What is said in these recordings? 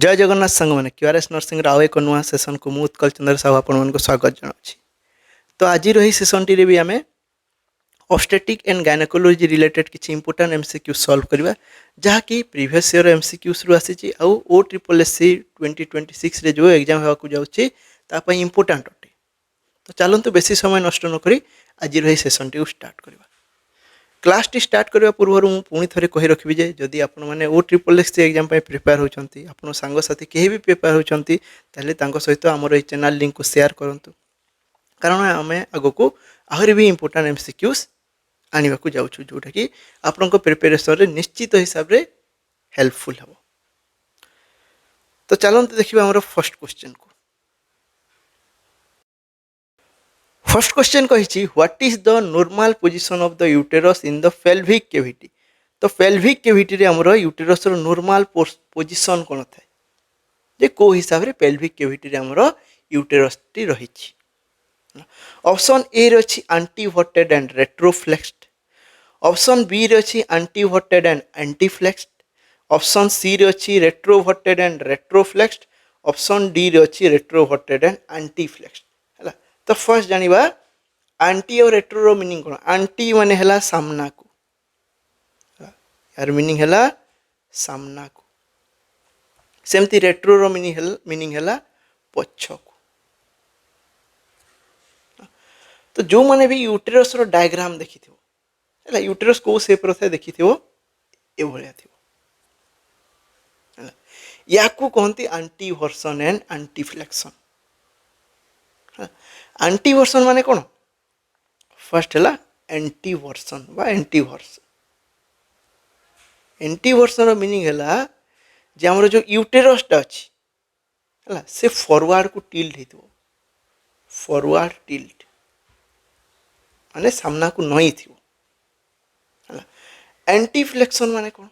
जय जगन्नाथ संग मैंने क्यूआरएस नर्सिंग आउ एक नुआ सेसन को मु उत्कल चंद्र साहू आपण स्वागत जनावि। तो आज रही सेसन टी भी आम ऑब्स्टेटिक एंड गायनेकोलॉजी रिलेटेड किसी इंपोर्टेंट एमसीक्यू सॉल्व करवा जहाँकि प्रीवियस ईयर एमसीक्यूज रु आसी आउ ओ ट्रिपल एस सी 2026 रे जो एग्जाम होगा जाऊँगी इंपोर्टेंट अटे। तो चलते बेसी समय नष्ट नक आज रही सेसन टी स्टार्ट करवा। क्लास टी स्टार्ट करने पूर्व मुझे पुणी थे कही रखी जे जदि आपण मैंने ओ ट्रिपल एस एग्जाम प्रिपेयर होती आप सांगसाथी कहीं भी प्रिपेयर होती सहित आमर ये चैनल लिंक को शेयर करूँ कारण आम आग को आहरी भी इंपोर्टेंट एमसीक्यूज आने को जाऊँ जोटा कि आपण प्रिपेरेसन निश्चित हिसाब से हेल्पफुल हम। तो चलते देखिए आम फर्स्ट क्वेश्चन को। फर्स्ट क्वेश्चन कही what is the normal position of the uterus in the pelvic cavity. तो पेल्विक कैविटी रे हमर यूटेरस रो नॉर्मल पोजीशन कोन थाए जे को हिसाब रे पेल्विक कैविटी रे हमर यूटेरस टी रही। ऑप्शन ए रे अछि एंटीवर्टेड एंड रेट्रोफ्लेक्स्ड, ऑप्शन बी रे अछि एंटीवर्टेड एंड एंटीफ्लेक्स्ड, ऑप्शन सी रे अछि रेट्रोवर्टेड एंड रेट्रोफ्लेक्स्ड, ऑप्शन डी रे अछि रेट्रोवर्टेड एंड एंटीफ्लेक्स्ड। हैला तो फर्स्ट जानिबा आंटी और रेट्रो रो मीनिंग कोन। आंटी माने हला सामना को, यार मीनिंग हला सामना को, सेमती रेट्रो रो मीनिंग हला पछ को। तो जो माने भी यूटेरस रो डायग्राम देखि थिबो हला यूटेरस को शेप रो थे देखि थिबो ए भलिया थिबो हला याकू कहंती एंटीवर्सन एंड एंटीफ्लेक्शन। एंटीवर्सन माने कौन फर्स्ट है एंटीवर्सन बा एंटीवर्सन। एंटीवर्सन मीनिंग है जे हमर जो यूटेरसटा अच्छी है से फॉरवर्ड को टिल्ट हो, फॉरवर्ड टिल्ट माने सामना को नई थी। एंटीफ्लेक्शन माने कौन,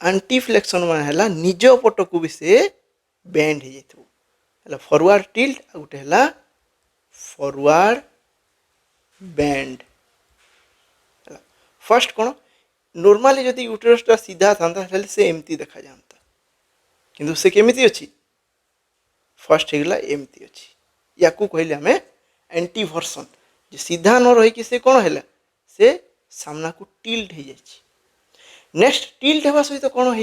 एंटीफ्लेक्शन माने है निज पट को भी से बेंड हो जाइए, फॉरवर्ड टिल्ट आ गोटे है फॉरवर्ड बेंड। फर्स्ट कौन नॉर्मली जदि यूटेरसटा सीधा था से एमती देखा जाता किंतु से केमिति अछि फर्स्ट होगा एमती अछि। या कहले आम एंटीवर्सन जे सीधा न रही कि से कौन है से सामना को टिल्ट हो जाए। नेक्स्ट टिल्ट होगा सहित कौन हो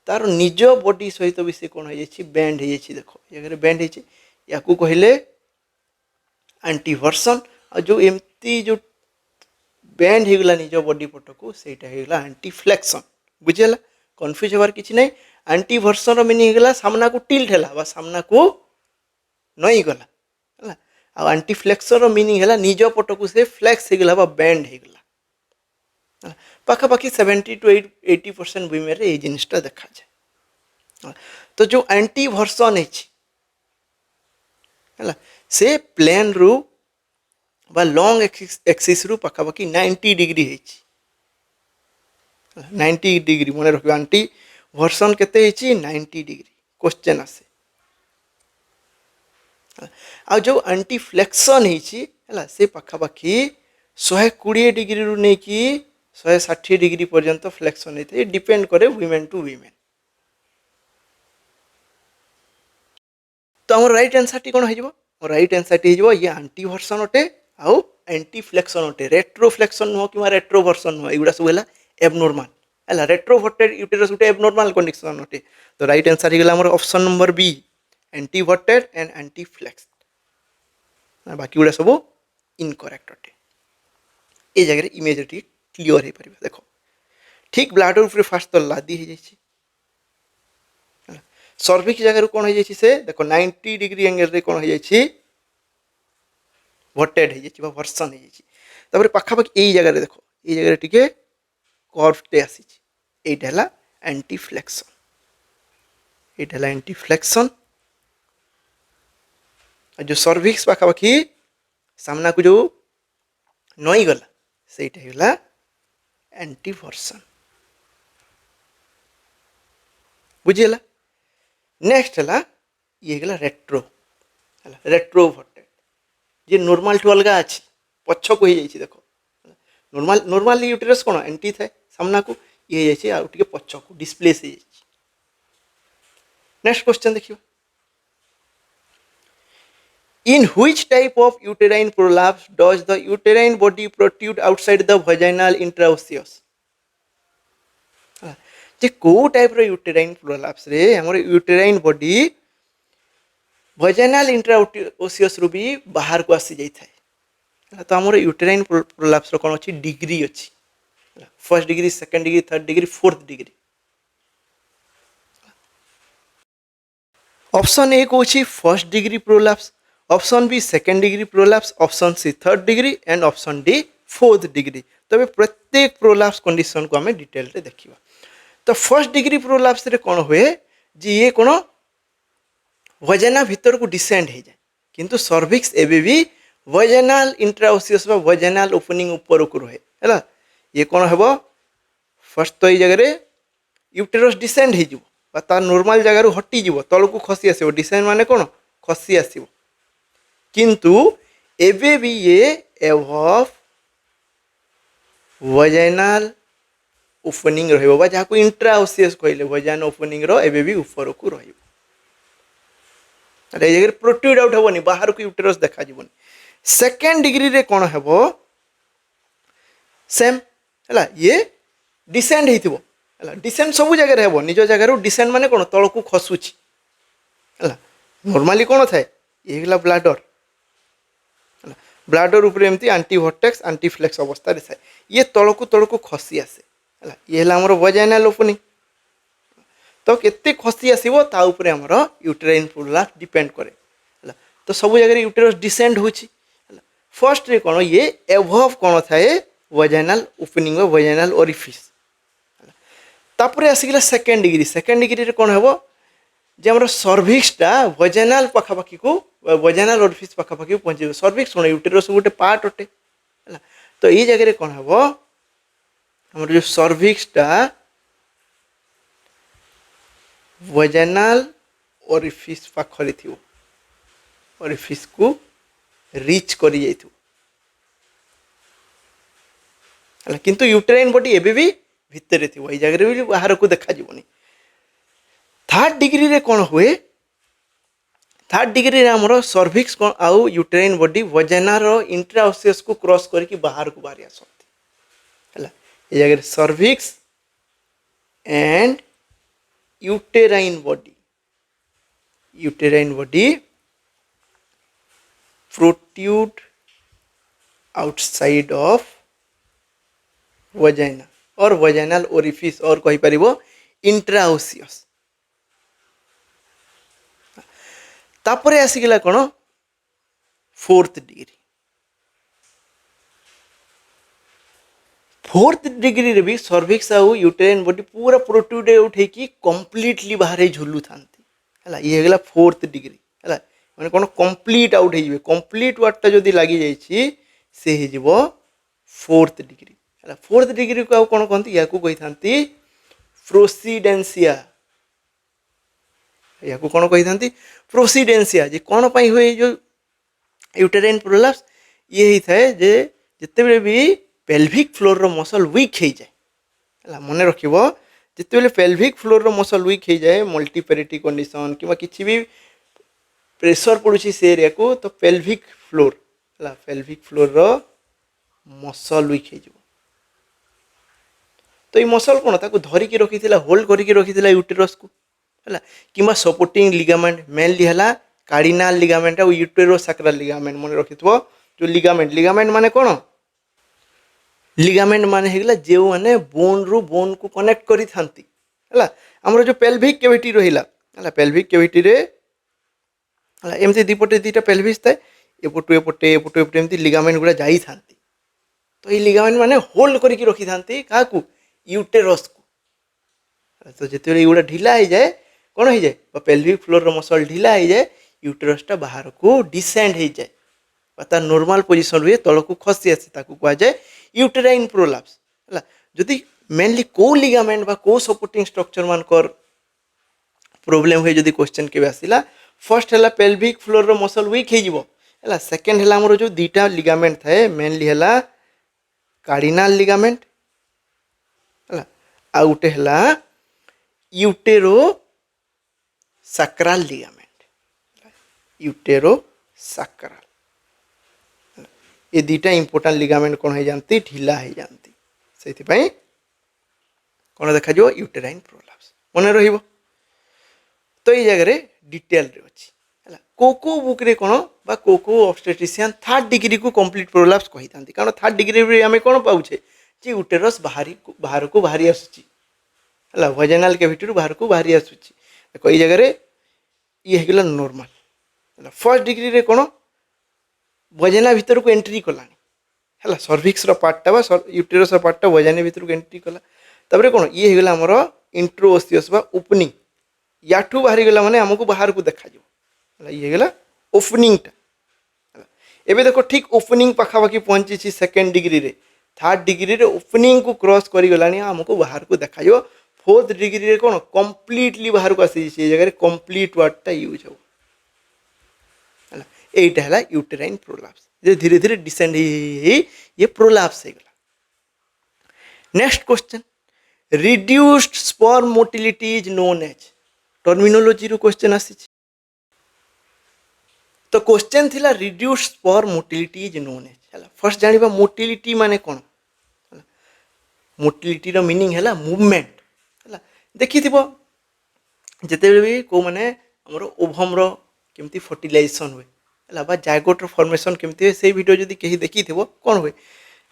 तार निज बॉडी सहित भी से कौन हो बेंड हो जाए। देख ये बेंड या कहले एंटीवर्सन और जो एमती जो बेंड होगला निज बॉडी पट को सेटा होगला एंटीफ्लेक्शन। बुझेगा कन्फ्यूज होबार किसी नहीं। एंटीवर्सन मीनिंग होगला सामना को टिल्ट है सामना को नई गला है। आ एंटीफ्लेक्शन मीनिंग है निज पट को से फ्लेक्स होगला बेंड होगला। पाखापाखि 70 to 80% वुमेन रे जिनटा देखा जाए। तो जो एंटीवर्सन है से प्लेन रु बा लॉन्ग एक्सिस रु पाखापाखि 90 डिग्री है, 90 डिग्री मन रख। एंटीवर्सन केते 90 डिग्री क्वेश्चन आसे। आ जो एंटीफ्लेक्शन है से पाखापाखि 120 डिग्री रु नहीं कि 160 डिग्री पर्यंत फ्लेक्शन होता है, डिपेंड करे वुमेन टू वुमेन। तो आम राइट आंसर टी कौन हो, राइट आंसर टी हो ये एंटीवर्सन अटे आउ एंटीफ्लेक्शन अटे। रेट्रोफ्लेक्शन नुह कि रेट्रोवर्सन नुह एगुड़ा सब है एबनॉर्मल है। रेट्रोवर्टेड यूटेरस गोटे एबनॉर्मल कंडीशन अटे। तो राइट आंसर होगा आम ऑप्शन नंबर बी एंटीवर्टेड एंड एंटीफ्लेक्स्ड। बाकी गुड़ा सब इनकरेक्ट अटे। ये जगह इमेज टी क्लीयर हो पार। देख ठीक ब्लाडर ऊपर फास्ट तो लादी हो जाए। सर्विक्स जगह कौन हो जाए से देख 90 डिग्री एंगल रे कौन हो जाए वर्टेड हो जाए वर्सन हो जाए। पाखापाखि यही जगह देख ये जगह टी कर्वटे आसी है एंटीफ्लेक्शन, ये एंटीफ्लेक्शन। जो सर्विक्स पाखापाखि सामना को जो नई गला सेटा होगा एंटीवर्सन। बुझीगला। नेक्स्ट है ये गला रेट्रो है रेट्रोवर्टेड जे नॉर्मल टू अलग अच्छी पछ को ही जाइए। देख नॉर्मल यूटेरस कौन एंटी थाए सामना को ये जाइए पछ को डिस्प्लेस हो जाए। नेक्स्ट क्वेश्चन देखिए, in which type of uterine prolapse does the uterine body protrude outside the vaginal intraosseous? जे को टाइप रो यूटेराइन प्रोलैप्स रे हमर यूटेराइन बॉडी vaginal intraosseous रु भी बाहर को आसी जाई थाए। तो हमर यूटेराइन प्रोलैप्स रो कोन अछि डिग्री अछि, first degree, second degree, third degree, fourth degree. Option A को अछि first degree prolapse, option B second degree prolapse, option C third degree and option D fourth degree. तबे प्रत्येक प्रोलैप्स कंडीशन को हमें detail रे देखिबा। तो फर्स्ट डिग्री प्रोलैप्स रे कोन हुए जे ये कोन वजना भीतर को डिसेंड हो जाए, किंतु सर्विक्स एबे भी वजनाल इंट्राओसियस बा वजनाल ओपनिंग ऊपर को रहे हैला। ये कोन हेबो फर्स्ट तो ये जगह रे यूटेरस डिसेंड हो जिवो ता नॉर्मल जगह रु हटी जिवो, तल को खसी आसीबो। डिसेंड माने कोन खसी आसीबो, किंतु एबे भी ये एबव वजनाल ओपनिंग रहिबो बा जाको इंट्राओसियस कहले वजन ओपनिंग रो एबे भी ऊपर को रहिबो। अरे ये प्रोट्रूड आउट हेबोनी, बाहर को यूटेरस देखा जिवोनी। सेकंड डिग्री रे कोन हेबो सेम हैला, ये डिसेंड हेथिबो हैला। डिसेंड सब जगह रे हेबो, निज जगह रो डिसेंड माने कोन तळ को खसुची हैला। नॉर्मली कोन थाए ये हला ब्लैडर हैला, ब्लैडर ऊपर एमती एंटी वर्टेक्स एंटी फ्लेक्स अवस्था रे थाए, ये तळ को खसी आसे हैला। ये हला हमर वजाइनल ओपनिंग। तो केते खसी आसीबो ता ऊपर हमर यूटेराइन प्रोलैप्स डिपेंड करे हैला। तो सब जगह रे यूटेरस डिसेंड होची हैला। फर्स्ट रे कोन ये एबव कोन थाए वजाइनल ओपनिंग व वजाइनल ओरिफिस। तापरे आसीगला सेकंड डिग्री, सेकंड डिग्री रे कोन हेबो जे हमर सर्विक्स टा वजाइनल पखापाखी को वजाइनल ओरिफिस पखापाखी पहुंचे। सर्विक्स कोन यूटेरस गोटे पार्ट होटे हैला। तो ई जगह रे कोन हेबो हमर जो सर्विक्स टा वजाइनल ओरिफिस पाखरे थिवो, ओरिफिस को रीच करि जाइथु हैला। किंतु यूटेराइन बॉडी एबे भी भितरे थिवो, ए जगह रे भी बाहर को देखा जिवोनी। थर्ड डिग्री रे कोन हुए, थर्ड डिग्री रे हमरो सर्विक्स कोन आउ यूटेराइन बॉडी वजाइना रो इंट्राओसियस को क्रॉस करके बाहर को बाहर आसती हैला। ए जगह रे cervix and uterine body protrude outside of vagina और वजाइनल ओरिफिस और कहि परिबो इंट्राओसियस। तापरे आसीगला कोन फोर्थ डिग्री। फोर्थ डिग्री रे भी सर्विक्स आउ यूटेराइन बॉडी पूरा प्रोट्रूड आउट है कि कंप्लीटली बाहर झुलु थांती हैला। ये हेगला फोर्थ डिग्री हैला, माने कोन कंप्लीट आउट हे जिवे। कंप्लीट वर्ड ता जदी लागि जाई छी से हे जिवो फोर्थ डिग्री हैला। फोर्थ डिग्री को आउ कोन कहंती या को कहि थांती प्रोसीडेंसिया, या को कोन कहि थांती प्रोसीडेंसिया। जे कोन पई होय जो यूटेराइन प्रोलैप्स ये ही थाए जे जते बेले भी पेल्विक फ्लोर रो मसल वीक हो जाए हैला। मने रखिबो जते बेले पेल्विक फ्लोर रो मसल वीक हो जाए, मल्टीपेरिटी कंडीशन किबा किछि भी प्रेशर पड़ुछि से एरिया को, तो पेल्विक फ्लोर हैला, पेल्विक फ्लोर रो मसल वीक हो जिवो। तो ये मसल कोन ताको धरि के रखिथिला, होल्ड करि के रखिथिला यूटेरस को हैला। किबा सपोर्टिंग लिगामेंट मेनली हैला कार्डिनल लिगामेंट और यूटेरोसैक्रल लिगामेंट। मने रखिथबो जो लिगामेंट, लिगामेंट माने कोन, लिगामेंट माने हेगला जे माने बोन रु बोन को कनेक्ट करि थांती हैला। हमरो जो पेल्विक कैविटी रहिला हैला, पेल्विक कैविटी रे हैला एमती दीपटे दीटा पेल्विस थाए, एपटु एपटे एपटु एपटे एमती लिगामेंट गुडा जाई थांती। तो ये लिगामेंट माने होल्ड करि के रखि थांती काकू यूटेरस को। तो जेते ये गुडा ढिला हो जाए कोन हो जाए, पेल्विक फ्लोर रो मसल ढिला हो जाए, यूटेरस टा बाहर को डिसेंड हो जाए, पता नॉर्मल पोजीशन रे तळ को खसी आसे, ताकू कहा जाए यूटेराइन प्रोलैप्स हैला। जदि मेनली को लिगामेंट बा को सपोर्टिंग स्ट्रक्चर मान कर प्रॉब्लम होय जदि क्वेश्चन केबे आसिला, फर्स्ट हैला पेल्विक फ्लोर रो मसल वीक हे जिवो हैला। सेकंड हैला हमरो जो दीटा लिगामेंट थाए मेनली हैला कार्डिनल लिगामेंट हैला, आ उटे हैला यूटेरो sacral ligament, यूटेरोसैक्रल। ये दुटा इंपोर्टाट लिगामेंट कौन हो जाती ढिला हो जाती से कौन देखा यूटेराइन प्रोलैप्स मन रहिबो। तो ये जगह डिटेल रे अच्छी है को बुक रे कौन बा को ऑब्स्टेट्रिशियन थर्ड डिग्री को कंप्लीट प्रोलैप्स कही था कारण थर्ड डिग्री आम कौन पाचे जे यूटेरस बाहर को बाहरी आसूची है वजाइनल कैविटी बाहर को बाहरी आसूची ये जगह ये होगा नॉर्मल है। फर्स्ट डिग्री रे कौन वजाइना भितर को एंट्री कलानी है सर्विक्स पार्टा यूटेरस पार्टा वजाइना भितर को एंट्री कला तापर कौन ये होगा आमर इंट्रोओसियस बा ओपनिंग याठू बाहरी गला माने आमको बाहर को देखा ये गला ओपनिंगटा एबे देखो ठीक ओपनिंग पाखापाखि पहुंची सेकेंड डिग्री रे थर्ड डिग्री रे ओपनिंग को क्रॉस करी गलानी आमको बाहर को देखा फोर्थ डिग्री रे कौन कंप्लीटली बाहर को आसी जगह कंप्लीट वर्डटा यूज हो यहीटा है यूटेराइन प्रोलैप्स धीरे धीरे डिसेंड ये प्रोलैप्स हो गला। Next question reduced sperm motility is known as terminology रो क्वेश्चन आसी तो क्वेश्चन थिला reduced sperm motility is known as है फर्स्ट जानिबा मोटिलिटी माने कौन मोटिलिटी रो मीनिंग है मूवमेंट है देखि थिबो जते भी को माने हमरो ओभम रो केमती फर्टिलाइजेशन हुए है बा जायगोट फॉर्मेशन केमती हुए से वीडियो जदी कहीं देखि थिबो कौन हुए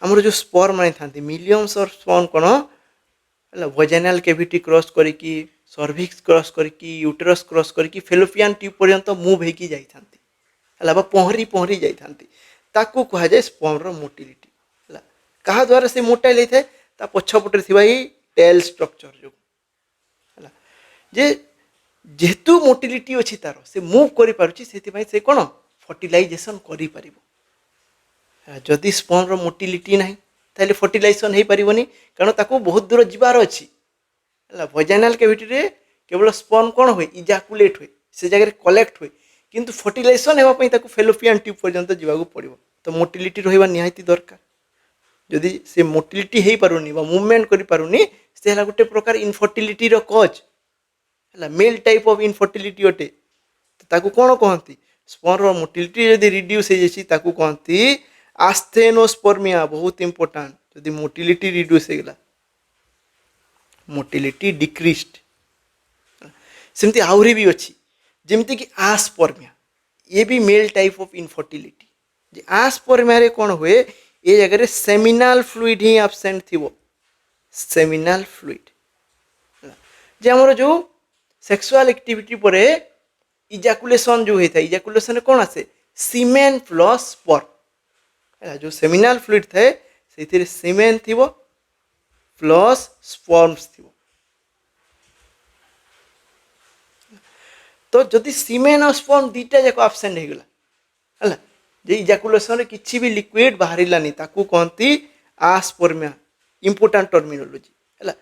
हमरो जो स्पर्म माने थांती मिलियंस ऑफ स्पर्म कौन है वजाइनल कैविटी क्रॉस करिकी सर्विक्स क्रॉस करिकी यूटेरस क्रॉस करिकी फेलोपियन ट्यूब पर्यंत मूव होकी जाई थांती है पहरी पहरी जाई थांती ताकू कहा जाए स्पर्म रो मोटिलिटी है कहा द्वारा से मोटाइल होता है ता पछपटे थिबा ही टेल स्ट्रक्चर जो है जे जेहेतु मोटिलिटी अच्छी तार से मूव करि पारुची सेति से कौन फर्टिलाइजेशन करि परिबो जदि स्पर्म रो मोटिलिटी नहीं ताहले फर्टिलाइजेशन हो पारिबनी कारण ताको बहुत दूर जीवार अच्छी है वजाइनल कैविटी रे केवल स्पर्म कौन हुए इजाकुलेट हुए से जगह कलेक्ट हुए किंतु फर्टिलाइजेशन होगापी फेलोपियन ट्यूब पर्यंत जावाक पड़ो तो मोटिलिटी रहा निहाती दरकार जदि से मोटिलिटी हो पारुनी मूवमेंट करि पारुनी से गोटे प्रकार इनफर्टिलिटी रो कज है मेल टाइप ऑफ इनफर्टिलिटी अटे ताकू कौन कहती स्पर्म मोटिलिटी जदि रिड्यूस हो जाती कहती आस्थेनोस्पर्मिया बहुत इंपोर्टाट जदि मोटिलिटी रिड्यूस हो गला मोटिलिटी डिक्रीज्ड सेमती आहरी भी अच्छी जमती कि आस्पर्मिया ये भी मेल टाइप ऑफ इनफर्टिलिटी जे आस्पर्मिया रे कौन हुए ये जगह सेमिनाल फ्लूइड ही एब्सेंट थी सेमिनाल फ्लूइड जे हमर जो सेक्सुअल एक्टिविटी पर इजाकुलेशन जो होता है इजाकुलेशन कौन आसे सीमेन प्लस स्पर्म है जो सेमिनाल फ्लूइड थे से सीमेन थी प्लस स्पर्म्स थी तो जदि सीमेन और स्पर्म दीटा जाक एब्सेंट हो गला है जे इजाकुलेशन रे किछि भी लिक्विड बाहरिलानी ताकू कहती आस्पर्मिया इंपोर्टाट टर्मिनोलॉजी है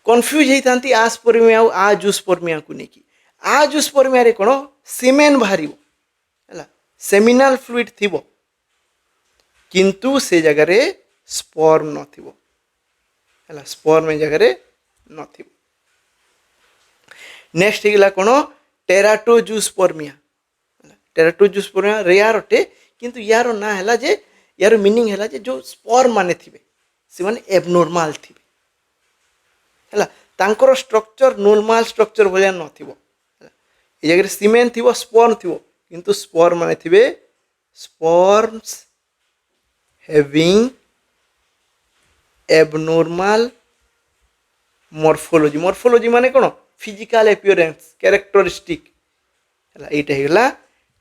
कन्फ्यूज होती आस्पर्मिया और आजूस्पर्मिया को लेकिन आजूस्पर्मिया रे कौन सीमेन बाहर है सेमिनाल फ्लूइड थी किंतु से जगह रे स्पर्म न थी है स्पर्म जगह न थी। नेक्स्ट होगा कौन टेराटोजूस्पर्मिया टेराटोजूस्पर्मिया रेयर अटे किंतु यार ना है जे यार मीनिंग है जे जो स्पर्म माने थिबे से माने एबनॉर्मल थिबे है तांकर स्ट्रक्चर नॉर्मल स्ट्रक्चर भलिया न थिबो ए जगह सीमेन थिबो स्पर्म थिबो किंतु स्पर्म माने थिबे sperms having abnormal morphology morphology माने कौन फिजिकल अपीयरेंस कैरेक्टरिस्टिक है यहाँ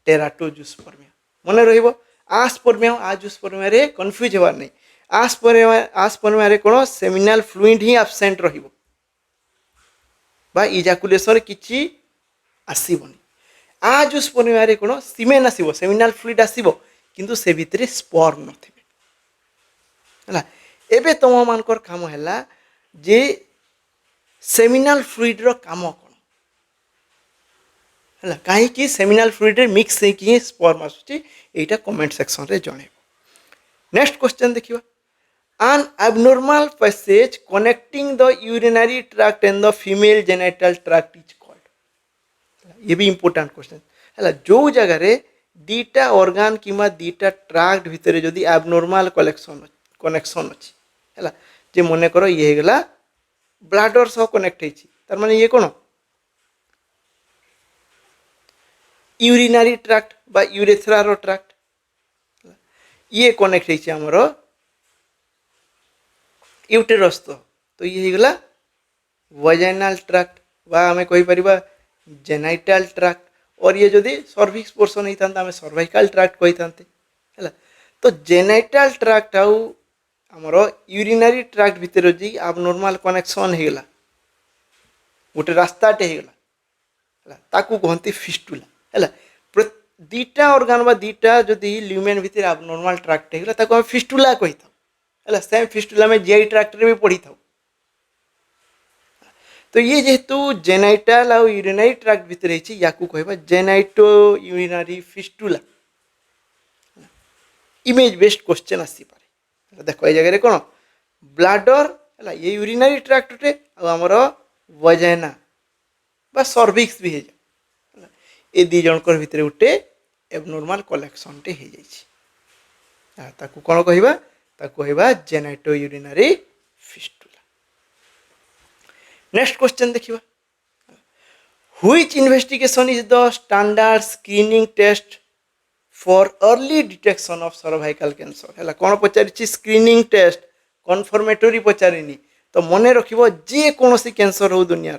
टेराटोजूस्पर्मिया मन रहिबो आस्पर्मिया आजूस्पर्मिया रे कन्फ्यूज होवार नहीं आस्पर्मिया रे कौन सेमिनाल फ्लूइड ही एब्सेंट रहिबो बा इजाकुलेशन किछि आसीबनी आजूस्पर्मिया रे कौन सीमेन आसीबो सेमिनाल फ्लूइड आसीबो किंतु से भितरे स्पर्म नथिबे है एबे तुम मानकर काम है जे सेमिनाल फ्लूइड रो काम कौन है कहीं सेमिनाल फ्लूइड रे मिक्स होगी स्पर्म आसुची एटा कमेंट सेक्शन रे जणेबो। नेक्स्ट क्वेश्चन देखिबा an abnormal passage connecting the urinary tract and the female genital tract is called ये भी इंपोर्टाट क्वेश्चन है जो जगार दीटा ऑर्गन किंवा दीटा ट्रैक्ट भितर जदि एबनॉर्मल कनेक्शन अच्छी है जे मन कर ये गला ब्लाडर सह कनेक्ट होती तार माने ये कौन यूरिनारी ट्रैक्ट बा यूरेथ्रार ट्रैक्ट ये कनेक्ट होती आमर यूटेरस तो ये गला वजाइनल ट्रैक्ट बा आमे कहि परिबा जेनाइटल ट्रैक्ट और ये जदि सर्विक्स पोर्शन होता आम सर्वाइकल ट्रैक्ट कही था है तो जेनाइटल ट्रैक्ट आमर यूरिनारी ट्रैक्ट भितर जी एबनॉर्मल कनेक्शन होगला गोटे रास्ताटे होगला ताकू कहती फिस्टुला है दीटा ऑर्गन बा दीटा जदि ल्यूमेन भितर एबनॉर्मल ट्रैक्ट होगला ताकू आम फिस्टुला कही था है सेम फिस्टुला में जीआई ट्रैक्ट रे भी पढ़ी था तो ये जेहेतु जेनाइटल आउ यूरिनारी ट्रैक्ट भितर या कहवा genito urinary fistula image based question आसी पारे देखो ये जगह कौन ब्लाडर है ये यूरिनारी ट्रैक्ट रे आमर वजाइना बा सर्विक्स भी हो जाए ये दी जनकर भितर गोटे एबनॉर्मल कलेक्शन टे हो जाए ताकू कौन कहवा ताकू कहवा genito urinary fistula. Next question देखिए which investigation is the standard screening test for early detection of cervical cancer है कौन पचारि स्क्रीनिंग टेस्ट कन्फर्मेटरी पचारिनी तो मन रखिबो जे कोनोसी कैंसर हो दुनिया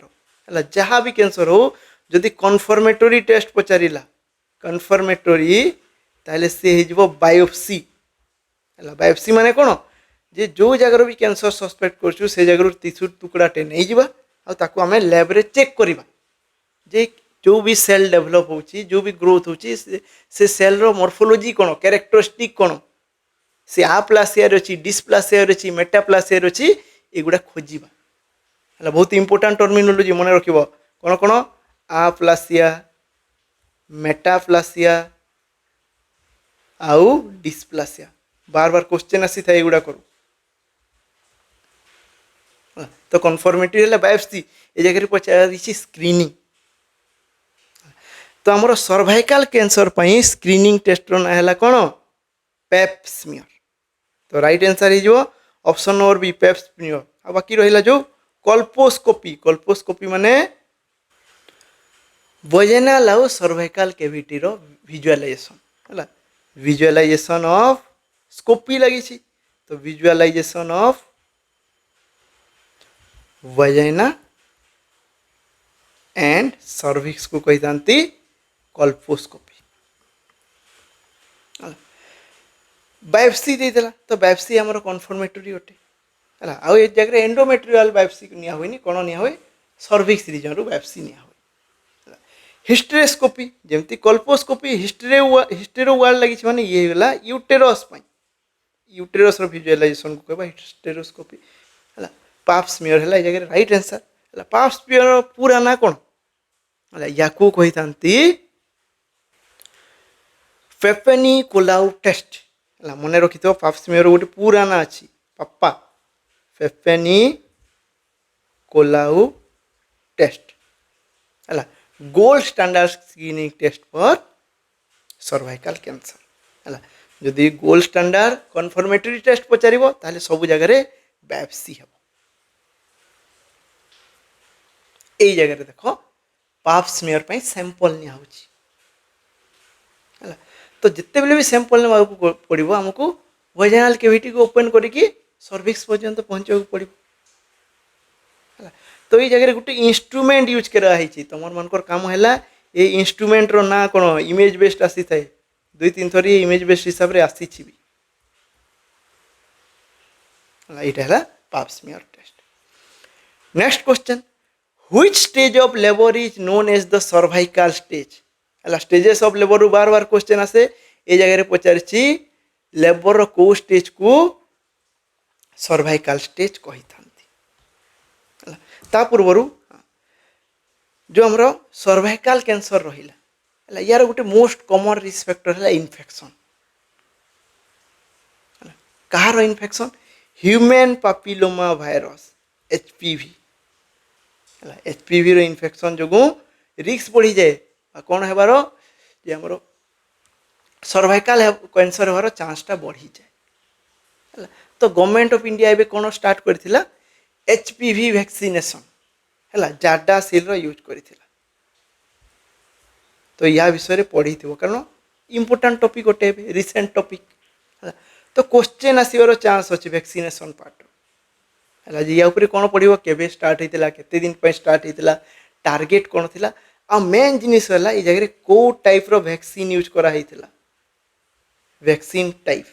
है जहाँ भी कैंसर हो जदि कन्फर्मेटरी टेस्ट पचारिला कन्फर्मेटरी ताहले से हो बायोप्सी है बायोप्सी माने कौन जे जो जगार भी कैंसर सस्पेक्ट करछु से जगार टिश्यू टुकड़ाटे नहीं जिबा आ ताकू आमे लैब रे चेक करिबा जे जो भी सेल डेवलप होची जो भी ग्रोथ होची से सेल रो मॉर्फोलॉजी कौन कैरेक्टरिस्टिक कौन से आप्लासिया अच्छी डिस्प्लासिया अच्छी मेटाप्लासिया अच्छी एगुड़ा खोजा है बहुत इंपोर्टाट टर्मिनोलॉजी मन रख कौन कौन आप्लासिया मेटाप्लासिया आउ डिस्प्लासिया बार बार क्वेश्चन आसी था एगुड़ा करू तो कन्फर्मेटरी है बायोप्सी ये जगह पचार स्क्रीनिंग तो आमर सर्वाइकल कैंसर पई स्क्रीनिंग टेस्ट ना है कौन पेप स्मियर तो राइट आंसर हो option number B pap smear आ बाकी रहा जो कल्पोस्कोपी माने वजाइनल आउ सर्वाइकल कैविटी रो विजुअलाइजेशन है विजुअलाइजेशन ऑफ स्कोपी लगी तो visualisation of vagina and cervix को कही था कल्पोस्कोपी बायोप्सी देला तो बायोप्सी आमर कन्फर्मेटरी अटे है आउ ये जगह एंडोमेट्रियल बायोप्सी निया हुई कौन निया हुए सर्विक्स रीजन रू बायोप्सी निया हुए हिस्टेरोस्कोपी जमती कल्पोस्कोपी हिस्टेरो वार्ड लगी माने ये गला यूटेरस यूटेरस विजुअलाइजेशन को कहबा हिस्टेरोस्कोपी है पाप स्मियर है ये जगह राइट आंसर है पाप स्मियर पूरा ना कौन है या कही था पेपेनिकोलाउ टेस्ट है मन रखी थो पाप स्मियर गोटे पूरा ना अच्छी पापा पेपेनिकोलाउ टेस्ट है gold standard screening test for cervical cancer है जदि गोल्ड स्टैंडर्ड कन्फर्मेटरी टेस्ट पचार ताहले सब जगह बायोप्सी हे यही जगह देख पाप स्मियर पर सैंपल निया है तो जिते बेले भी सैंपल ना पड़ो आमको वजाइनल कैविटी को ओपन करके सर्विक्स पर्यंत पहुँचा पड़ो तो ये जगह गोटे इंस्ट्रूमेंट यूज कराई तुम मानकर काम है ये इंस्ट्रूमेंट रो ना कौन इमेज बेस्ड आसी थाए 2-3 थर ये इमेज बेस्ड हिसाब से आसी यहाँ pap smear test. Next question which stage of labour is known as the cervical stage है स्टेजेस ऑफ लेबर बार बार क्वेश्चन आसे ये जगह पचारि लेबर को स्टेज को सर्वाइकल स्टेज कही था पूर्वर जो आमर सर्वाइकल कैंसर रहा यार गोटे मोस्ट कॉमन रिस्क फैक्टर है इन्फेक्शन कहार इन्फेक्शन ह्यूमन पापिलोमा भाइरस HPV है HPV रो इन्फेक्शन जो रिस्क बढ़ी जाए कौन हेबार जे हमर सर्वाइकाल कैंसर होवार चांसटा बढ़ी जाए। तो गवर्नमेंट ऑफ इंडिया एबे कौन स्टार्ट करथिला एचपीवी वैक्सीनेशन है जाडा सिल यूज करथिला। तो या विषय पढ़ी थी कारण इंपोर्टाट टॉपिक गोटे रिसेंट टॉपिक है। तो क्वेश्चन आसवर चांस अच्छे वैक्सीनेशन पार्ट है या कौन पढ़ो केवे स्टार्ट होता केते दिन पे स्टार्ट होता टार्गेट कौन थी आ मेन जिनिस है ये जगह कौ टाइप रो वैक्सीन यूज करा होता वैक्सीन टाइप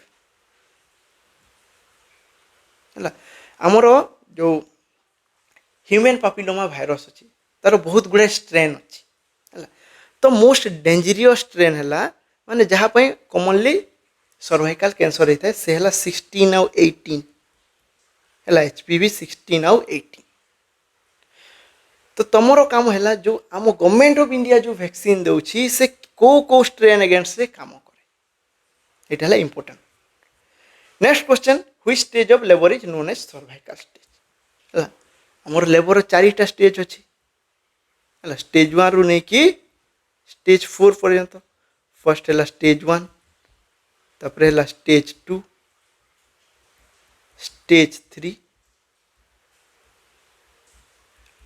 है आमर जो ह्यूमन पापिलोमा भाइरस अच्छी तार बहुत गुड़े स्ट्रेन अच्छी है। तो मोस्ट डेंजरियस स्ट्रेन है माने जहाँपाई कॉमनली सर्वाइकल कैंसर होता है से है 16 आउ 18 है एचपीवी 16 आउ 18। तो तुमर काम है जो आम गवर्नमेंट ऑफ इंडिया जो वैक्सीन दूसरी से को स्ट्रेन अगेंस्ट से काम करे ये है important. Next question which stage of labour is known as cervical stage है आमर लेबर 4टा स्टेज अच्छी है स्टेज 1 रु नहीं कि स्टेज 4 पर्यंत। फर्स्ट है स्टेज 1 तापर है स्टेज 2 स्टेज 3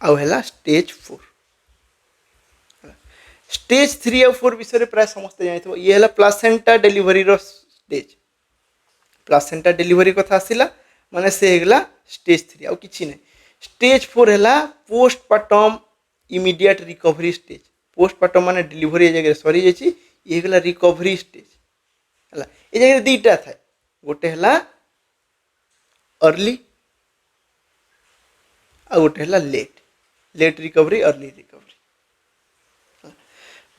आउ है स्टेज 4। स्टेज 3 और 4 विषय प्राय समस्त जानी ये है प्लासेंटा डेलीवरी रो स्टेज। प्लासेंटा डेलीवरी कथा आसला माने से हेगला स्टेज 3 आउ किछि नै। स्टेज 4 है postpartum immediate recovery stage. Postpartum माने डेलीवरी जगह सरी जाइए ये हेगला रिकवरी स्टेज है। ये जगह दुईटा था गोटे है अर्ली आ गोटे है लेट रिकवरी अर्ली रिकवरी।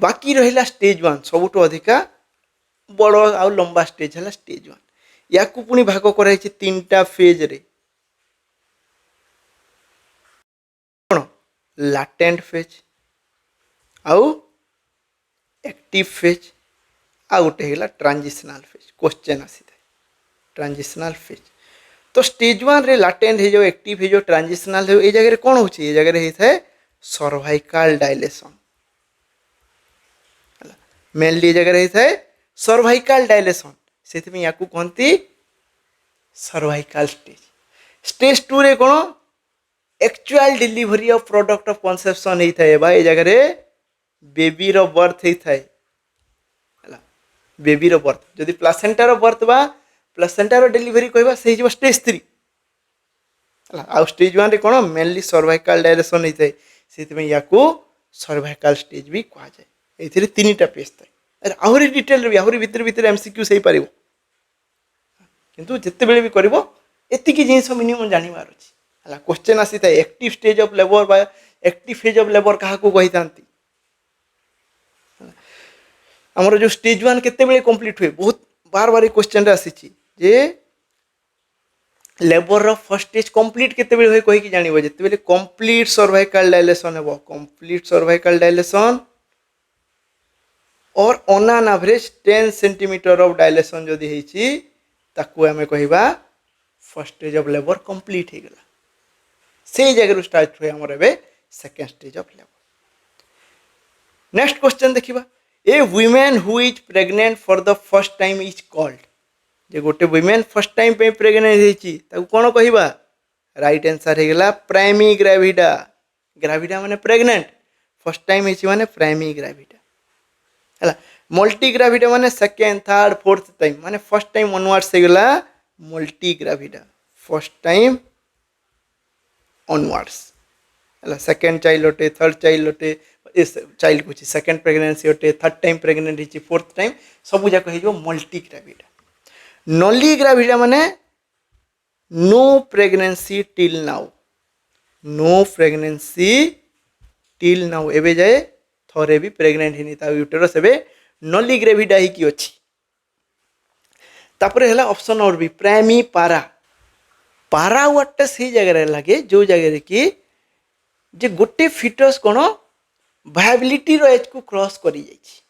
बाकी रहा स्टेज 1 सबुठ अधिका बड़ आ लंबा स्टेज है स्टेज 1 या पुणी भाग कराई 3टा फेज रे कौन लाटेंट फेज आउ एक्टिव फेज आ गोटे है ट्रांजिशनल फेज। क्वेश्चन आसी था ट्रांजिशनल फेज। तो स्टेज 1 रे लाटेंट है जो एक्टिव है जो ट्रांजिशनल है ये जगह कौन हो जगह होता है सर्वाइकल डायलेशन मेनली जगह होता है सर्वाइकल डायलेशन से या कहती सर्वाइकल स्टेज। स्टेज 2 रे कौन actual delivery of product of conception होता है ये जगह बेबी रो बर्थ होता है बेबी रो बर्थ जदि प्लासेंटा रो बर्थ बा प्लासेंटा रो डिलीवरी कहबा से जो स्टेज 3 आ स्टेज 1 रे कौन मेनली सर्वाइकल डायलेशन होता है से या सर्वाइकल स्टेज भी कह जाए। ये 3टा पेज था आहरी डिटेल भी आहरी भितर भितर एमसीक्यू से पार किंतु जिते बेले भी कर एतिकी जिनिस मिनिमम जानवर अच्छी है। क्वेश्चन आसी था एक्टिव स्टेज ऑफ लेबर बा एक्टिव फेज ऑफ लेबर क्या कही था आमर जो स्टेज 1 केते बेले कंप्लीट हुए बहुत बार बार क्वेश्चन आसी जे लेबर रो फर्स्ट स्टेज कंप्लीट केते बेले होय कहि जानिबो जेते बेले कंप्लीट सर्वाइकल डायलेशन हेबो complete cervical dilation or on an average 10 centimetre of dilation जदि हेछि ताकू हमें कहबा first stage of labour complete हो गला से जगह स्टार्ट हुए हमर एबे second stage of labour. Next question देखिबा a women who is pregnant for the first time is called जे गोटे वुमेन फर्स्ट टाइम पे प्रेग्नेंट हेछि ताकू कोन कहबा राइट आंसर हे गला प्राइमी ग्रेविडा। ग्रेविडा माने प्रेग्नेंट फर्स्ट टाइम हेछि माने प्राइमी ग्रेविडा है। मल्टी ग्रेविडा माने सेकेंड थर्ड फोर्थ टाइम माने फर्स्ट टाइम ऑनवर्ड्स हे गला multi gravida first time onwards है। सेकेंड चाइल्ड होटे थर्ड चाइल्ड होटे इस चाइल्ड कुछ सेकेंड प्रेगनेंसी होटे थर्ड टाइम प्रेग्नेंट होती फोर्थ टाइम सब जाक हो मल्टी ग्रेविडा। नली ग्रेविडा माने no pregnancy till now no pregnancy till now एबे जाए थोड़े भी प्रेग्नेंट हिनी ता यूटेरस एबे नली ग्रेविडा ही की अछि। तापरे हला ऑप्शन और भी प्राइमी पारा पारा वाटा से जगह लगे जो जगह कि जे गोटे फिटस कोन वायबिलिटी रो एज को क्रॉस करी जाइछि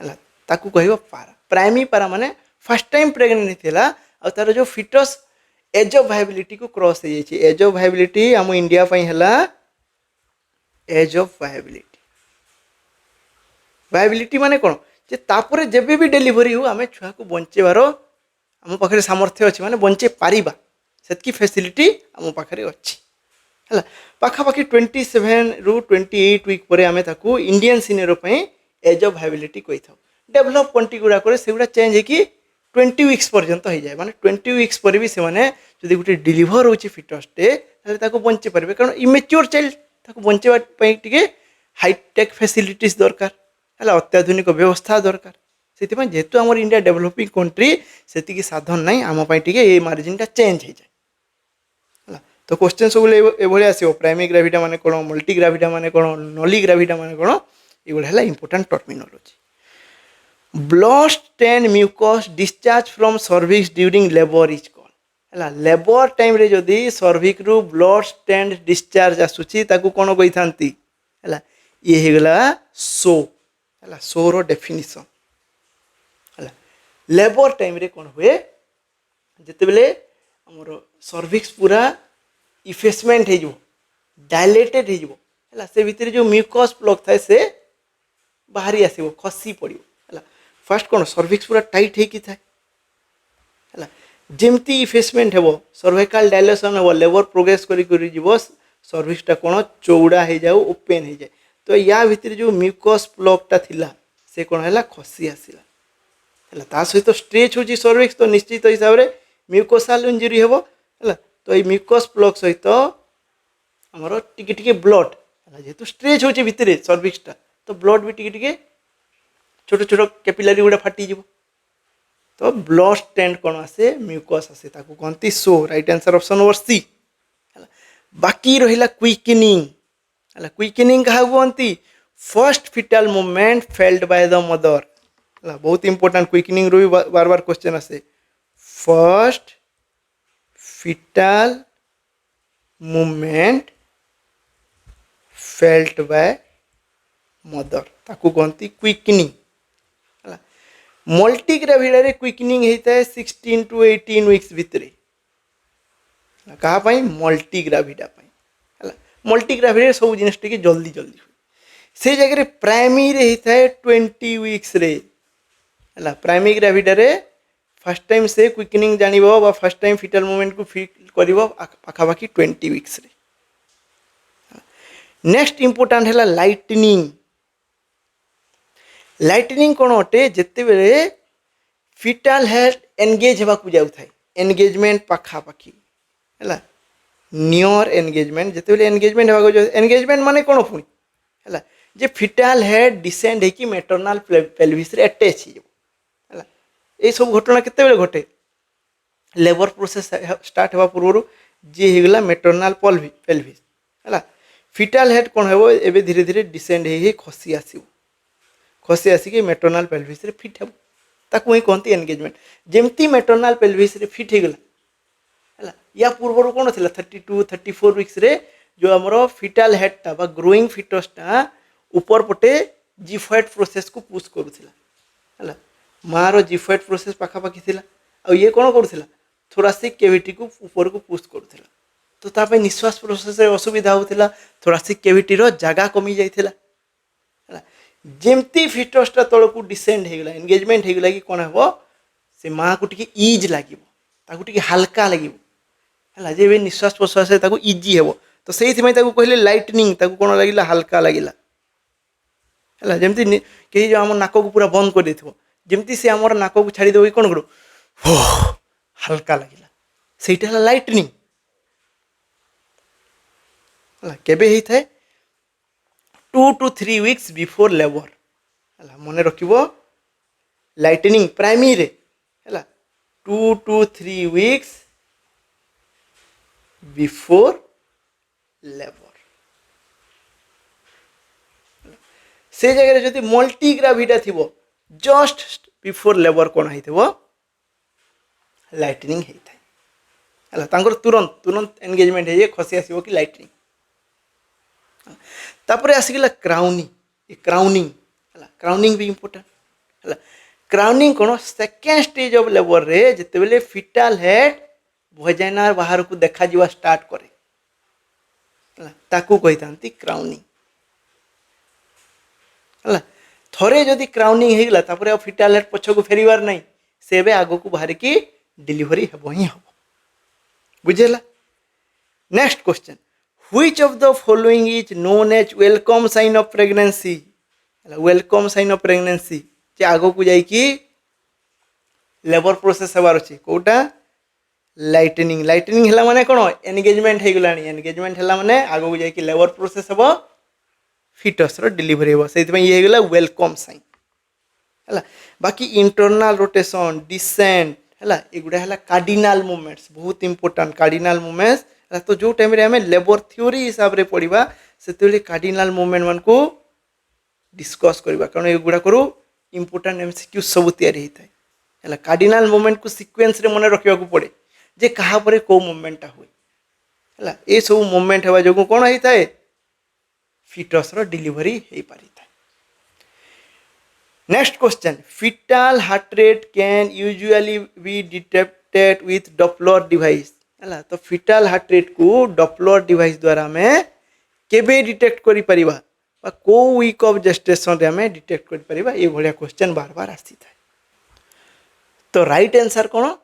हला ताकू कहबो पारा। प्राइमी पारा माने फर्स्ट टाइम प्रेग्नेंट थिला आ तार जो फिटस एज ऑफ वायबिलिटी को क्रॉस हो जाइछि। एज ऑफ वायबिलिटी हम इंडिया पई हला एज ऑफ वायबिलिटी। वायबिलिटी माने कौन जे तापर जेबे भी डिलीवरी हो आम छुआ को बंचेबार आम पाखे सामर्थ्य अच्छी माने बंचे पारिबा सेतकी फैसिलिटी आम पाखे अच्छी है पाखापाखि 27 रु 28 वीक पर आम Indian scenario age of viability कही था। डेभलप कंट्री गुड़ाक से चेंज होगी 20 वीक्स पर्यंत हो जाए माने 20 वीक्स पर भी से गोटे डिलीवर हो फिटसटे बंचे पारे कारण इमेच्योर चाइल्ड बंचाई टे हाईटेक फैसिलिटीज दरकार है अत्याधुनिक व्यवस्था दरकार से जेहेतु आम इंडिया डेभलपिंग कंट्री से साधन ना आम ये मार्जिन टा चेंज हो जाए है तो क्वेश्चन सब ये आसो प्राइमरी ग्राविटा माने कौन मल्टी ग्राविटा माने कौन नली ग्राविटा माने कौन ये important terminology. Blood stain mucus discharge from cervix during labour is called है लेबर टाइम रे जदि सर्विक रु ब्लड स्टेन डिस्चार्ज आसूची ताकू कौन कही था है ये होगला सो है सोर डेफिनिशन है लेबर टाइम रे कौन हुए जिते बेले आमर सर्विक्स पूरा इफेसमेंट हो डायलेटेड हो से भितर जो म्यूकस प्लग थाए से बाहरी आसो खसी पड़ो है फास्ट कौन सर्विक्स पूरा टाइट होकी थाए है जमती इफेसमेंट हो सर्वाइकल डायलेशन हो लेबर प्रोग्रेस कर सर्विक्सटा कौन चौड़ा हो जाए ओपेन हो जाए तो या भितर जो म्यूकस प्लगटा थिला से कौन है खसी आसला है ता सहित स्ट्रेच हो सर्विक्स तो निश्चित हिसाब से म्यूकोसाल इंजुरी हे है तो ये म्यूकस प्लग सहित आमर टिके ब्लड जेहेतु स्ट्रेच हो भितर सर्विक्सटा तो ब्लड भी टिके छोट छोट कैपिलरी गुड़ा फाटी तो ब्लड स्टेंट कौन आसे म्यूकस आसे ताको कहती सो right answer option number C है बाकी रहिला क्विकनिंग है क्विकनिंग क्या कहती first foetal movement felt by the mother है बहुत इंपोर्टेंट क्विकनिंग रो भी बार बार क्वेश्चन आसे first foetal movement felt by mother ताकू कहती क्विकनिंग है मल्टी ग्राविडा क्विकनिंग होता है 16 to 18 वीक्स भितर क्या मल्टी ग्राविडा है मल्टी ग्राविडा सब जिन टे जल्दी जल्दी हुए से जगह प्राइमरी होता है 20 वीक्स रे है प्राइमरी ग्राविडा फर्स्ट टाइम से क्विकनिंग जान फर्स्ट टाइम फिटल मूवमेंट को फील कर पाखापाखि 20 वीक्स रे। नेक्स्ट इंपोर्टेंट है लाइटनिंग लाइटनिंग कौन अटे जिते बेले फिटल हेड एनगेज होगा जाऊ था एनगेजमेंट पाखापाखि है नियर एनगेजमेंट जिते बेले एनगेजमेंट होगा एनगेजमेंट माने कौन पुणी है जे फिटल हेड डिसेंड होगी मैटरनाल पेल्विस रे अटैच हो ये सब घटना केते घटे लेबर प्रोसेस स्टार्ट होगा पूर्व जी होगा मैटरनाल पेल्विस है फिटल हेड कौन हो एवं धीरे धीरे डिसेंड हो खसी खसी आसिक मैटरनाल पेल्विस रे फिट हो ताकू ही कहती एनगेजमेंट जमती मैटरनाल पेल्विस रे फिट होगला है या पूर्व कौन थी 32 34 वीक्स रे जो आमर फिटल हेडटा बा ग्रोइंग फिटसटा ऊपर पटे जिफॉइड प्रोसेस को पुश करूला है मार जिफॉइड प्रोसेस पाखापाखि थी आ ये कौन करूला थोरासिक कैविटी को ऊपर को पुश करूला तो ताप निश्वास प्रोसेस असुविधा होता थोरासिक कैविटी जगह कमी जाइला जमती फिटसटा तल को डिसेंड होगला एनगेजमेंट होगला कि कौन हे से माँ को टी इज लगे हाल्का लगे है जे निश्वास प्रश्वास इजी हे तो से कहले लाइटनिंग कौन लगे हाल्का लगे है जमी कहीं जो आम नाक को पूरा बंद कर देथिबो जमती से आमर नाक को छाड़ी देव कौन करो हाल्का लगे से लाइटनिंग है केबे होता है 2 to 3 वीक्स बिफोर लेबर है मन रख लाइटनिंग प्राइमरी है 2 to 3 वीक्स बिफोर लेबर से जगह जब मल्टी ग्राविडा थी जस्ट बिफोर लेबर कौन हो लाइटनिंग होता है तुरंत तुरंत एनगेजमेंट है खसी आसो कि लाइटनिंग तापर आसगला क्राउनिंग क्राउनिंग है क्राउनिंग भी इंपोर्टेंट है क्राउनिंग कौन सेकेंड स्टेज ऑफ लेबर रे जिते बेले फिटल हेड भजाइना बाहर को देखा जा स्टार्ट करे ताकू कही था क्राउनिंग है थरे जदि क्राउनिंग हो गला फिटाल हेड पछक फेरबार ना से आग को बाहर की डिलीवरी हम ही हम बुझेगा। Next question which of the following is known as welcome sign of pregnancy welcome sign of pregnancy जे आग को जाइकी लेबर प्रोसेस हबार अच्छे कौटा लाइटनिंग लाइटनिंग है माने कौन एनगेजमेंट हो गला एनगेजमेंट है माने आग को जाइकी लेबर प्रोसेस हम फिटस डिलीवरी हम से ये गला वेलकम साइन है। बाकी इंटरनल रोटेशन डिसेंट है एगुड़ा है कार्डिनाल मूवमेंट्स बहुत इंपोर्टेंट कार्डिनाल मूवमेंट्स तो जो टाइम आम लेबर थ्योरी हिसाब से पढ़ा से कार्डिनाल मूवमेंट मान को डिस्कस करवा कारण एगुड़ाक इंपोर्टेंट एमसीक्यू सब तैयारी होता है कार्डिनाल मूवमेंट को सीक्वेंस रे मन रखा पड़े जे कहा पर कौ मूवमेंटा हुए है ये सब मूवमेंट हवा जो कौन होता है फिटस डिलीवरी हो पारी था। Next question foetal heart rate can usually be detected with Doppler device है तो फिटाल हार्ट रेट को डॉपलर डिवाइस द्वारा हमें केबे डिटेक्ट करि परिबा को वीक ऑफ जेस्टेशन रे हमें डिटेक्ट करि परिबा ये भलिया क्वेश्चन बार बार आसी था। तो राइट आंसर कौन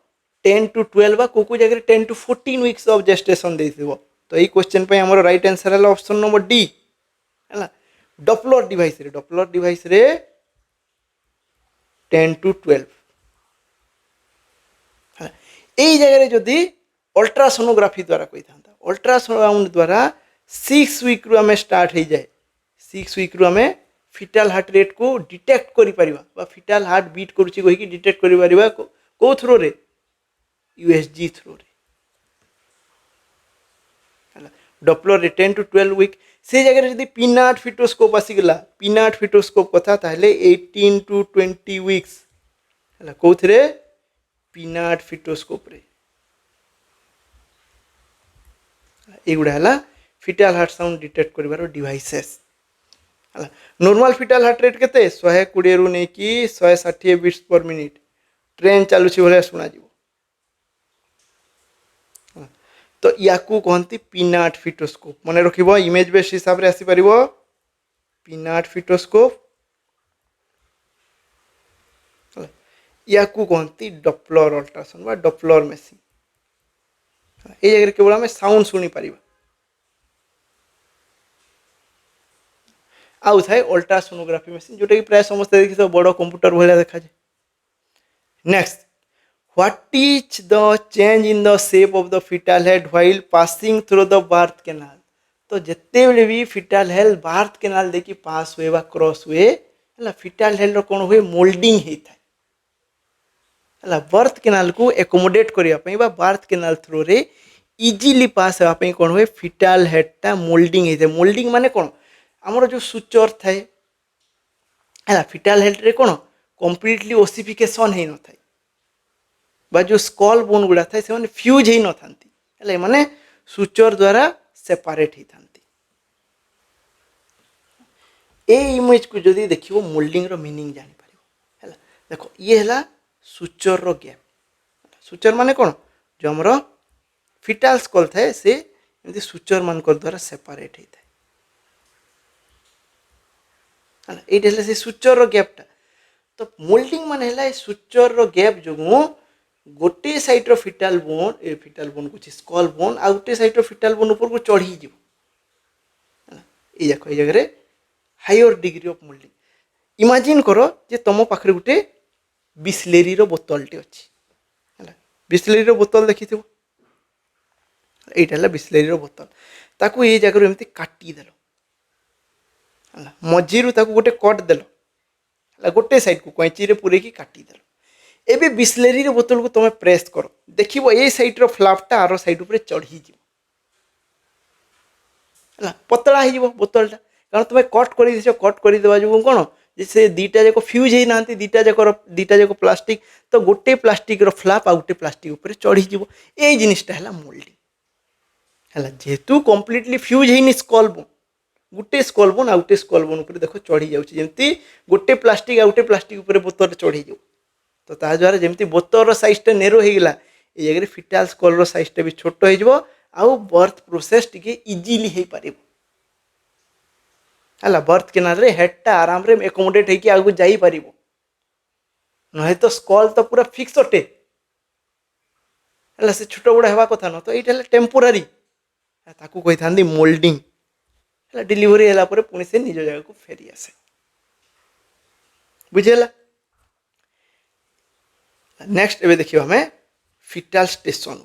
10 to 12 को जगह 10 to 14 वीक्स ऑफ जेस्टेशन देथिबो तो ये क्वेश्चन पे हमर राइट आंसर है ऑप्शन नंबर डी है डॉपलर डिवाइस रे 10 to 12 है यही जगह जदि अल्ट्रासोनोग्राफी द्वारा कोई था अल्ट्रासाउंड द्वारा 6 वीक रु हमें स्टार्ट हो जाए 6 वीक रु हमें फिटाल हार्ट रेट को डिटेक्ट करि परिबा फिटाल हार्ट बीट करूची कहि डिटेक्ट करि परिबा को थ्रो रे यूएसजी थ्रो रे डॉपलर रे 10 to 12 वीक से जगह जदि पिनाट फिटोस्कोप आसीगला पिनाट फिटोस्कोप कथा ताहले 18 to 20 वीक्स है कौथरे पिनाट फिटोस्कोप रे एगुड़ा है फिटाल हार्ट साउंड डिटेक्ट कर डिवाइसेस है नॉर्मल फिटाल हार्ट रेट केते 120 रु नहीं कि 160 बीट्स पर मिनिट ट्रेन चलुची भाया शुणा तो या कहती पिनाट फिटोस्कोप मन रख इमेज बेस हिसाब से आसीपर पिनाट फिटोस्कोप या कहती डॉपलर अल्ट्रासाउंड बा डॉपलर मेसिन ये जगह केवल आम साउंड शुणी पार आउ थाए अल्ट्रासोनोग्राफी मेसिन जोटा कि प्राय समस्त देखी बड़ कंप्यूटर भाया देखा जाए। Next what is the change in the shape of the foetal head while passing through the birth canal तो जिते बड़े भी फिटाल हेड बार्थ कैनाल देखी पास हुए बा क्रॉस हुए है फिटाल हेड रो कौन हुए मोल्डिंग होता है बर्थ कैनाल को एकोमोडेट करने बार्थ कैनाल थ्रू रे इजिली पास होगापी कौन हुए फिटाल हेडटा मोल्डिंग होता है मोल्डिंग माने कौन आमर जो सुचर थाए है फिटाल हेड रे कौन कंप्लीटली ओसिफिकेशन हो न थाए बा जो स्कल बोन गुड़ा थाए से फ्यूज हो न था माने सुचर द्वारा सेपारेट होता ये इमेज को जदि देख मोल्डिंग रो मीनिंग जानी पार है देखो ये है सुचर रो गैप सुचर माने कौन जो आमर फिटाल स्कल थाए से एमती सुचर मान द्वारा सेपारेट होता है ये से सुचर रो गैपटा तो मोल्डिंग मान है सुचर रो गैप जो गोटे साइड रो फिटाल बोन कुछ स्कल बोन आ गोटे साइड रो फिटाल बोन ऊपर को चढ़ी जीव ये देखो ये जगह higher degree of moulding imagine करो जे तुम पाखे गोटे बिस्लेरी रो बोतलटे अच्छी है बिस्लेरी रो बोतल देखी थो यहाँ बिस्लेरी रो बोतल ताकू ये जगह एमती काटिदेल है मझीरू ताकू गोटे कट देल गोटे साइड को कैंची रे पूरे की काटिदेल एबे बिस्लेरी रो बोतल को तुम प्रेस करो देखिबो ए साइड रो फ्लापटा आरो साइड ऊपर चढ़ी जीव है पतला हो बोतलटा कारण तुम कट कर जो कौन से दीटा जाक फ्यूज ही ना दीटा जाक प्लास्टिक तो गोटे प्लास्टिक रो फ्लाप आ गोटे प्लास्टिक ऊपर चढ़ी जीव ये जिनिसटा है मोल्डिंग है जेहेतु कंप्लीटली फ्यूज है स्कल बोन गोटे स्कल बोन आ गोटे स्कल बोन ऊपर देख चढ़ी जाती गोटे प्लास्टिक आ गोटे प्लास्टिक ऊपर बोतल चढ़ी जाऊ तो ता द्वारा जमी बोतल साइजटा नेरो होगा ये जगह फिटाल स्कल साइजटा भी छोट हो बर्थ प्रोसेस टी इजिली हो पार है बर्थ किनारे हेडटा आराम रे एकोमोडेट होकर आगू जापर ना तो स्कल तो पूरा फिक्स अटे है से छोट बड़ हवा कथा न तो ये टेम्पोरारी ताकू कही था मोल्डिंग है डिलीवरी है पुणी से निज जगह को फेरी आसे बुझेगा नेक्स्ट एवं देखिए हमें फिटाल स्टेशन